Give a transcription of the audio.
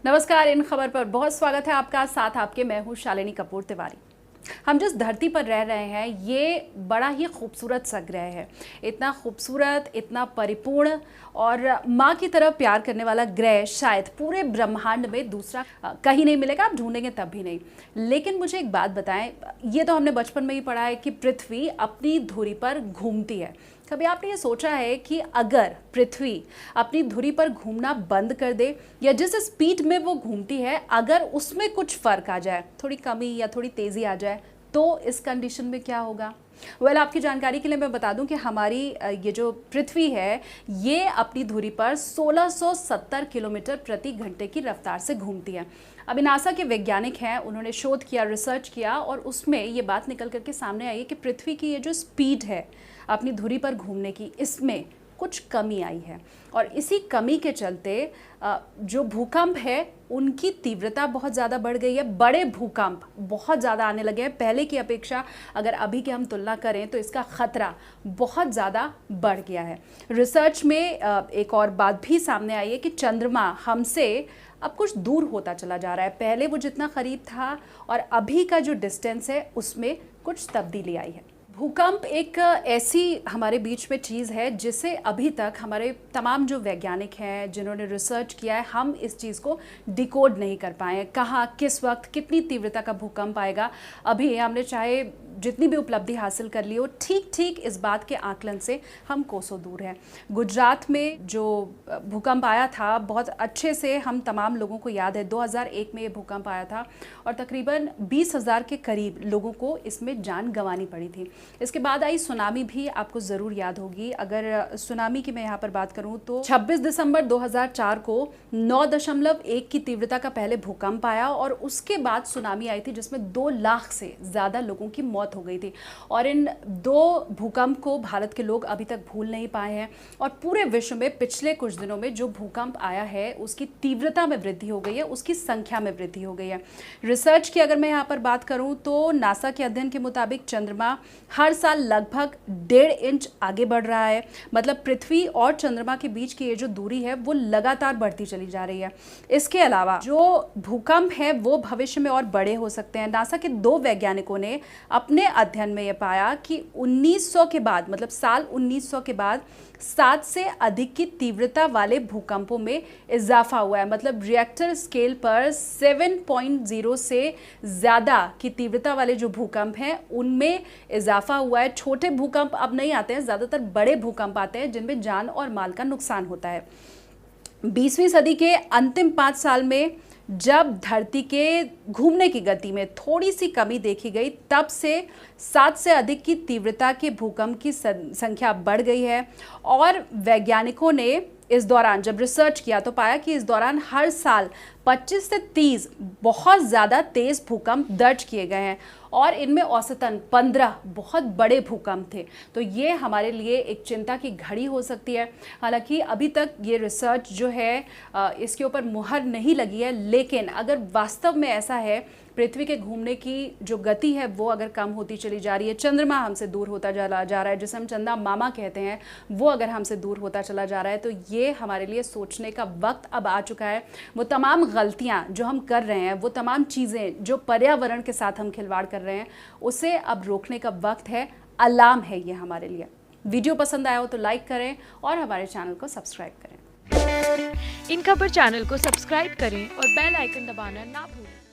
नमस्कार। इन खबर पर बहुत स्वागत है आपका। साथ आपके मैं हूँ शालिनी कपूर तिवारी। हम जिस धरती पर रह रहे हैं ये बड़ा ही खूबसूरत सा ग्रह है। इतना खूबसूरत, इतना परिपूर्ण और माँ की तरह प्यार करने वाला ग्रह शायद पूरे ब्रह्मांड में दूसरा कहीं नहीं मिलेगा। आप ढूंढेंगे तब भी नहीं। लेकिन मुझे एक बात बताएं, ये तो हमने बचपन में ही पढ़ा है कि पृथ्वी अपनी धुरी पर घूमती है। कभी आपने ये सोचा है कि अगर पृथ्वी अपनी धुरी पर घूमना बंद कर दे या जिस स्पीड में वो घूमती है अगर उसमें कुछ फर्क आ जाए, थोड़ी कमी या थोड़ी तेज़ी आ जाए, तो इस कंडीशन में क्या होगा? आपकी जानकारी के लिए मैं बता दूं कि हमारी ये जो पृथ्वी है ये अपनी धुरी पर 1670 किलोमीटर प्रति घंटे की रफ्तार से घूमती है। अभी नासा के वैज्ञानिक हैं, उन्होंने शोध किया, रिसर्च किया और उसमें ये बात निकल करके सामने आई है कि पृथ्वी की ये जो स्पीड है अपनी धुरी पर घूमने की, इसमें कुछ कमी आई है और इसी कमी के चलते जो भूकंप है उनकी तीव्रता बहुत ज़्यादा बढ़ गई है। बड़े भूकंप बहुत ज़्यादा आने लगे हैं पहले की अपेक्षा। अगर अभी की हम तुलना करें तो इसका ख़तरा बहुत ज़्यादा बढ़ गया है। रिसर्च में एक और बात भी सामने आई है कि चंद्रमा हमसे अब कुछ दूर होता चला जा रहा है। पहले वो जितना करीब था और अभी का जो डिस्टेंस है उसमें कुछ तब्दीली आई है। भूकंप एक ऐसी हमारे बीच में चीज़ है जिसे अभी तक हमारे तमाम जो वैज्ञानिक हैं जिन्होंने रिसर्च किया है, हम इस चीज़ को डिकोड नहीं कर पाए हैं। कहाँ, किस वक्त, कितनी तीव्रता का भूकंप आएगा, अभी हमने चाहे जितनी भी उपलब्धि हासिल कर ली हो, ठीक ठीक इस बात के आकलन से हम कोसों दूर हैं। गुजरात में जो भूकंप आया था बहुत अच्छे से हम तमाम लोगों को याद है। 2001 में ये भूकंप आया था और तकरीबन 20,000 के करीब लोगों को इसमें जान गंवानी पड़ी थी। इसके बाद आई सुनामी भी, आपको ज़रूर याद होगी। अगर सुनामी की मैं यहाँ पर बात करूँ तो 26 दिसंबर 2004 को 9.1 की तीव्रता का पहले भूकंप आया और उसके बाद सुनामी आई थी जिसमें 2 लाख से ज़्यादा लोगों की मौत हो गई थी। और इन 2 भूकंप को भारत के लोग अभी तक भूल नहीं पाए हैं और पूरे विश्व में पिछले कुछ दिनों में जो भूकंप आया है उसकी तीव्रता में वृद्धि हो गई है, उसकी संख्या में वृद्धि हो गई है। रिसर्च की अगर मैं यहाँ पर बात करूँ तो नासा के अध्ययन के मुताबिक चंद्रमा हर साल लगभग 1.5 इंच आगे बढ़ रहा है। मतलब पृथ्वी और चंद्रमा के बीच की ये जो दूरी है वो लगातार बढ़ती चली जा रही है। इसके अलावा जो भूकंप है वो भविष्य में और बड़े हो सकते हैं। नासा के 2 वैज्ञानिकों ने अपने अध्ययन में यह पाया कि 1900 के बाद, मतलब साल 1900 के बाद 7 से अधिक की तीव्रता वाले भूकंपों में इजाफा हुआ है। मतलब रिएक्टर स्केल पर 7.0 से ज़्यादा की तीव्रता वाले जो भूकंप हैं उनमें इजाफा हुआ है। छोटे भूकंप अब नहीं आते हैं, ज़्यादातर बड़े भूकंप आते हैं जिनमें जान और माल का नुकसान होता है। 20वीं सदी के अंतिम 5 साल में जब धरती के घूमने की गति में थोड़ी सी कमी देखी गई, तब से 7 से अधिक की तीव्रता के भूकंप की संख्या बढ़ गई है। और वैज्ञानिकों ने इस दौरान जब रिसर्च किया तो पाया कि इस दौरान हर साल 25 से 30 बहुत ज़्यादा तेज़ भूकंप दर्ज किए गए हैं और इनमें औसतन 15 बहुत बड़े भूकंप थे। तो ये हमारे लिए एक चिंता की घड़ी हो सकती है। हालांकि अभी तक ये रिसर्च जो है इसके ऊपर मुहर नहीं लगी है, लेकिन अगर वास्तव में ऐसा है, पृथ्वी के घूमने की जो गति है वो अगर कम होती चली जा रही है, चंद्रमा हमसे दूर होता जा रहा है, जिसे हम चंदा मामा कहते हैं, वो अगर हमसे दूर होता चला जा रहा है, तो ये हमारे लिए सोचने का वक्त अब आ चुका है। वो तमाम गलतियां जो हम कर रहे हैं, वो तमाम चीज़ें जो पर्यावरण के साथ हम खिलवाड़ कर रहे हैं, उसे अब रोकने का वक्त है। अलार्म है ये हमारे लिए। वीडियो पसंद आया हो तो लाइक करें और हमारे चैनल को सब्सक्राइब करें। इन खबर चैनल को सब्सक्राइब करें और बेल आइकन दबाना ना भूलें।